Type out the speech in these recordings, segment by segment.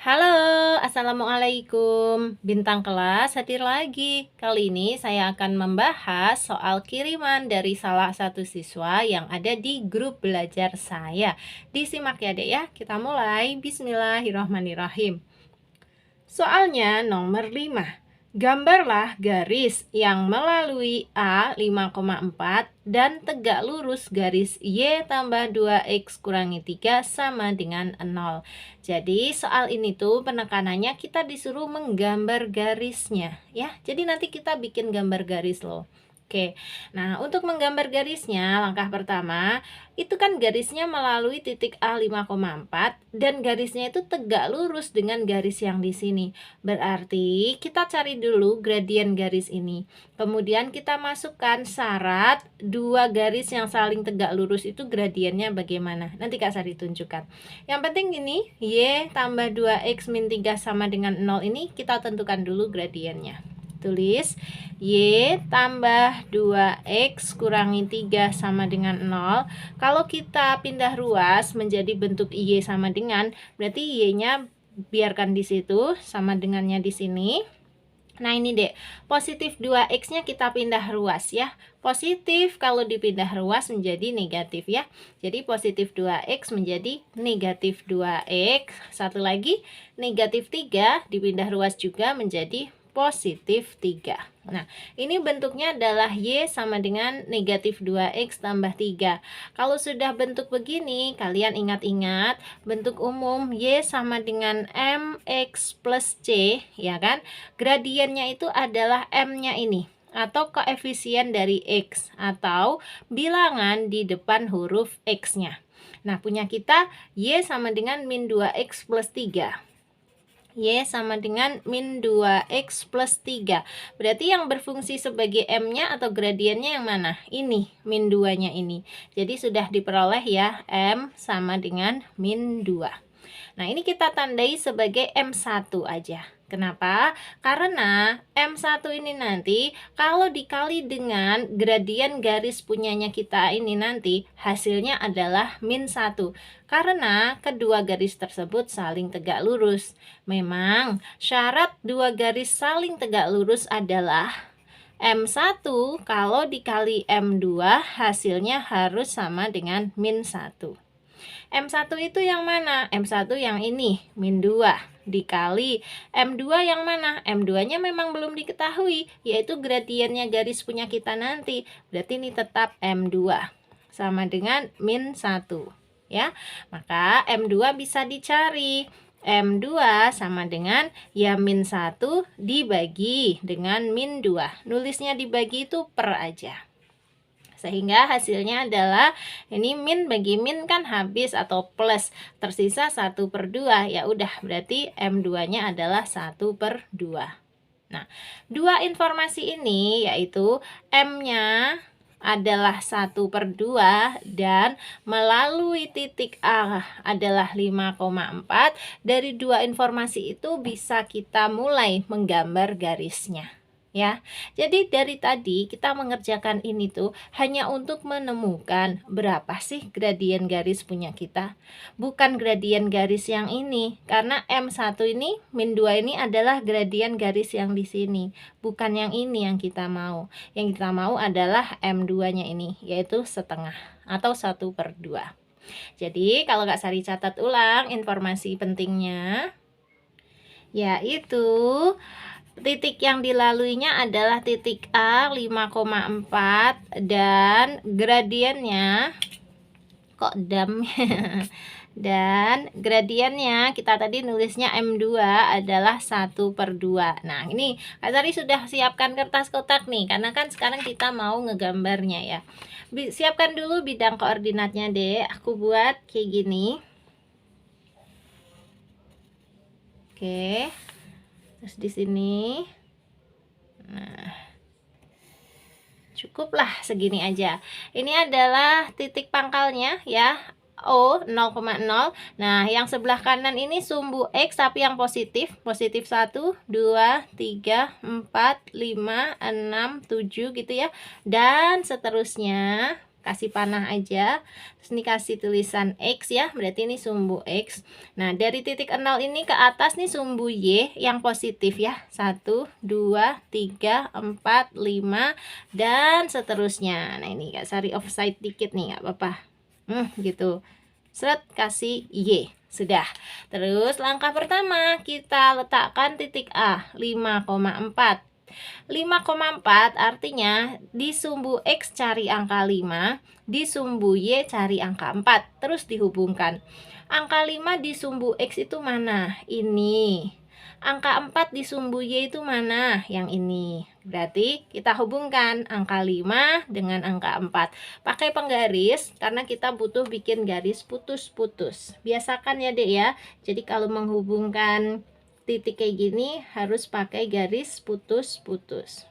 Halo, assalamualaikum. Bintang kelas hadir lagi. Kali ini saya akan membahas soal kiriman dari salah satu siswa yang ada di grup belajar saya. Disimak ya, Dek ya. Kita mulai. Bismillahirrahmanirrahim. Soalnya nomor 5. Gambarlah garis yang melalui A 5,4 dan tegak lurus garis Y tambah 2X kurangi 3 sama dengan 0. Jadi soal ini tuh penekanannya kita disuruh menggambar garisnya ya. Jadi nanti kita bikin gambar garis loh. Oke, nah untuk menggambar garisnya langkah pertama itu kan garisnya melalui titik A 5,4 dan garisnya itu tegak lurus dengan garis yang di sini. Berarti kita cari dulu gradien garis ini. Kemudian kita masukkan syarat dua garis yang saling tegak lurus itu gradiennya bagaimana. Nanti Kak Sari tunjukkan. Yang penting ini Y tambah 2X min 3 sama dengan 0 ini kita tentukan dulu gradiennya. Tulis Y tambah 2X kurangi 3 sama dengan 0. Kalau kita pindah ruas menjadi bentuk Y sama dengan, berarti Y-nya biarkan di situ sama dengannya di sini. Nah ini dek, positif 2X-nya kita pindah ruas ya. Positif kalau dipindah ruas menjadi negatif ya. Jadi positif 2X menjadi negatif 2X. Satu lagi, negatif 3 dipindah ruas juga menjadi positif 3. Nah, ini bentuknya adalah Y sama dengan negatif 2X tambah 3. Kalau sudah bentuk begini, kalian ingat-ingat bentuk umum Y sama dengan MX plus C, ya kan? Gradiennya itu adalah M-nya ini, atau koefisien dari X, atau bilangan di depan huruf X-nya. Nah, punya kita Y sama dengan min 2X plus 3. Y sama dengan min 2X plus 3. Berarti yang berfungsi sebagai M-nya atau gradiennya yang mana? Ini, min 2-nya ini. Jadi sudah diperoleh ya, M sama dengan min 2. Nah, ini kita tandai sebagai M1 aja. Kenapa? Karena M1 ini nanti kalau dikali dengan gradien garis punyanya kita ini nanti hasilnya adalah min 1. Karena kedua garis tersebut saling tegak lurus. Memang syarat dua garis saling tegak lurus adalah M1 kalau dikali M2 hasilnya harus sama dengan min 1. M1 itu yang mana? M1 yang ini, min 2 dikali M2 yang mana? M2-nya memang belum diketahui, yaitu gradiennya garis punya kita nanti. Berarti ini tetap M2 sama dengan min 1 ya. Maka M2 bisa dicari. M2 sama dengan ya min 1 dibagi dengan min 2. Nulisnya dibagi itu per aja. Sehingga hasilnya adalah ini min bagi min kan habis atau plus, tersisa 1/2. Ya udah, berarti M2-nya adalah 1/2. Nah, dua informasi ini yaitu M-nya adalah 1/2 dan melalui titik A adalah 5,4. Dari dua informasi itu bisa kita mulai menggambar garisnya ya. Jadi dari tadi kita mengerjakan ini tuh hanya untuk menemukan berapa sih gradien garis punya kita, bukan gradien garis yang ini, karena M1 ini min 2 ini adalah gradien garis yang di sini, bukan yang ini yang kita mau. Yang kita mau adalah M2 nya ini, yaitu setengah atau 1/2. Jadi kalau Kak Sari catat ulang informasi pentingnya, yaitu titik yang dilaluinya adalah titik A 5,4 dan gradiennya kok dam dan gradiennya kita tadi nulisnya M2 adalah 1/2. Nah, ini Kak Sari sudah siapkan kertas kotak nih, karena kan sekarang kita mau ngegambarnya ya. Siapkan dulu bidang koordinatnya deh. Aku buat kayak gini. Oke. Terus di sini, nah, cukuplah segini aja. Ini adalah titik pangkalnya ya, O 0,0. Nah, yang sebelah kanan ini sumbu X tapi yang positif. Positif 1, 2, 3, 4, 5, 6, 7 gitu ya. Dan seterusnya kasih panah aja. Terus ini kasih tulisan X ya, berarti ini sumbu X. Nah, dari titik 0 ini ke atas nih sumbu Y yang positif ya. 1, 2, 3, 4, 5 dan seterusnya. Nah, ini Kak Sari offside dikit nih, nggak apa-apa. Gitu. Seret, kasih Y. Sudah. Terus langkah pertama kita letakkan titik A 5,4. 5,4 artinya di sumbu X cari angka 5, di sumbu Y cari angka 4, terus dihubungkan. Angka 5 di sumbu X itu mana? Ini. Angka 4 di sumbu Y itu mana? Yang ini. Berarti kita hubungkan angka 5 dengan angka 4. Pakai penggaris karena kita butuh bikin garis putus-putus. Biasakan ya Dek ya. Jadi kalau menghubungkan titik kayak gini harus pakai garis putus-putus.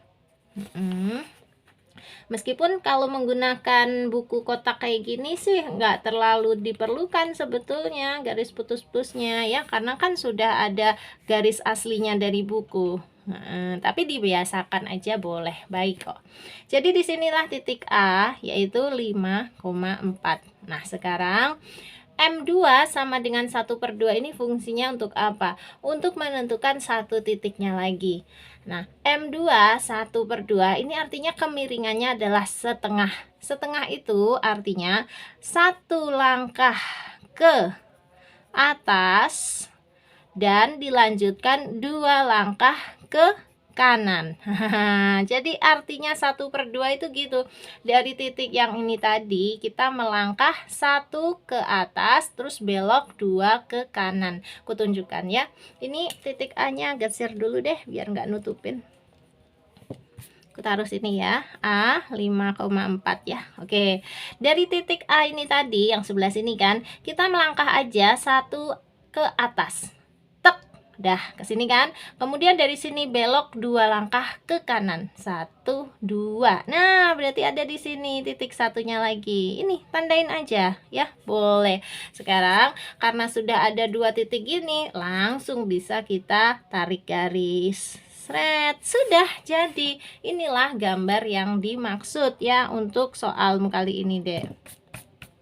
Meskipun kalau menggunakan buku kotak kayak gini sih nggak terlalu diperlukan sebetulnya garis putus-putusnya ya, karena kan sudah ada garis aslinya dari buku. Tapi dibiasakan aja boleh, baik kok. Jadi disinilah titik A yaitu 5,4. Nah sekarang M2 sama dengan 1/2 ini fungsinya untuk apa? Untuk menentukan satu titiknya lagi. Nah, M2 1/2 ini artinya kemiringannya adalah setengah. Setengah itu artinya satu langkah ke atas dan dilanjutkan 2 langkah ke kanan. Jadi artinya 1/2 itu gitu. Dari titik yang ini tadi kita melangkah 1 ke atas terus belok 2 ke kanan. Kutunjukkan ya. Ini titik A nya geser dulu deh biar nggak nutupin. Aku taruh sini ya, A 5,4 ya. Oke, dari titik A ini tadi yang sebelah sini kan, kita melangkah aja 1 ke atas. Dah ke sini kan. Kemudian dari sini belok 2 langkah ke kanan. 1, 2. Nah, berarti ada di sini titik satunya lagi. Ini tandain aja ya. Boleh. Sekarang karena sudah ada 2 titik gini, langsung bisa kita tarik garis. Sret, sudah jadi. Inilah gambar yang dimaksud ya untuk soalmu kali ini deh.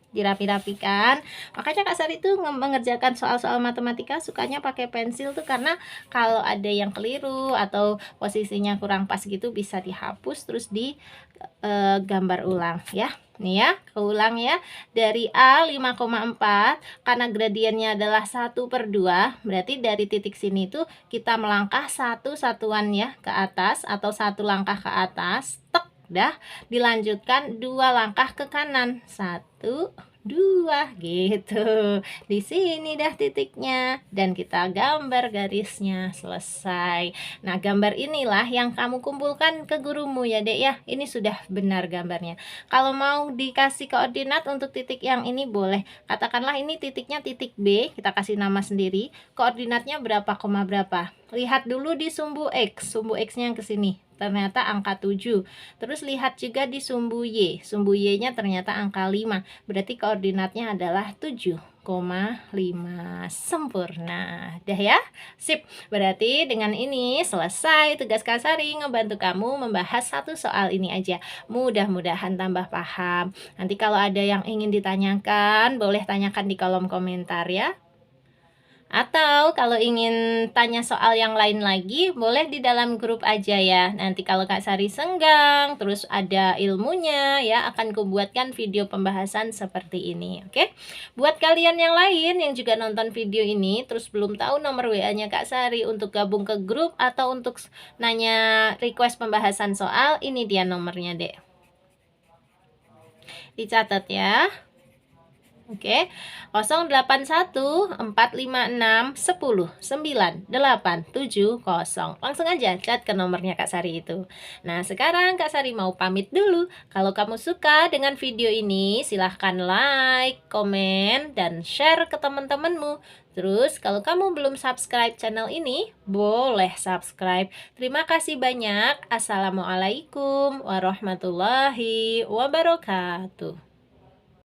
Dirapi-rapikan. Makanya Kak Sari tuh mengerjakan soal-soal matematika sukanya pakai pensil tuh, karena kalau ada yang keliru atau posisinya kurang pas gitu bisa dihapus terus di gambar ulang ya. Nih ya, keulang ya. Dari A 5,4 karena gradiennya adalah 1/2, berarti dari titik sini tuh kita melangkah 1 satuan ya ke atas atau 1 langkah ke atas. Tek, dah dilanjutkan 2 langkah ke kanan. 1, 2 gitu. Di sini dah titiknya dan kita gambar garisnya. Selesai. Nah, gambar inilah yang kamu kumpulkan ke gurumu ya Dek ya. Ini sudah benar gambarnya. Kalau mau dikasih koordinat untuk titik yang ini boleh. Katakanlah ini titiknya titik B, kita kasih nama sendiri. Koordinatnya berapa, koma berapa. Lihat dulu di sumbu X. Sumbu X-nya yang ke sini. Ternyata angka 7. Terus lihat juga di sumbu Y. Sumbu Y-nya ternyata angka 5. Berarti koordinatnya adalah 7,5. Sempurna. Dah ya? Sip. Berarti dengan ini selesai tugas Kak Sari ngebantu kamu membahas satu soal ini aja. Mudah-mudahan tambah paham. Nanti kalau ada yang ingin ditanyakan, boleh tanyakan di kolom komentar ya. Atau kalau ingin tanya soal yang lain lagi, boleh di dalam grup aja ya. Nanti kalau Kak Sari senggang, terus ada ilmunya ya, akan kubuatkan video pembahasan seperti ini. Oke? Buat kalian yang lain yang juga nonton video ini, terus belum tahu nomor WA-nya Kak Sari untuk gabung ke grup atau untuk nanya request pembahasan soal, ini dia nomornya deh. Dicatat ya. Oke, 081456109870. Langsung aja chat ke nomornya Kak Sari itu. Nah, sekarang Kak Sari mau pamit dulu. Kalau kamu suka dengan video ini, silahkan like, komen, dan share ke teman-temanmu. Terus, kalau kamu belum subscribe channel ini, boleh subscribe. Terima kasih banyak. Assalamualaikum warahmatullahi wabarakatuh.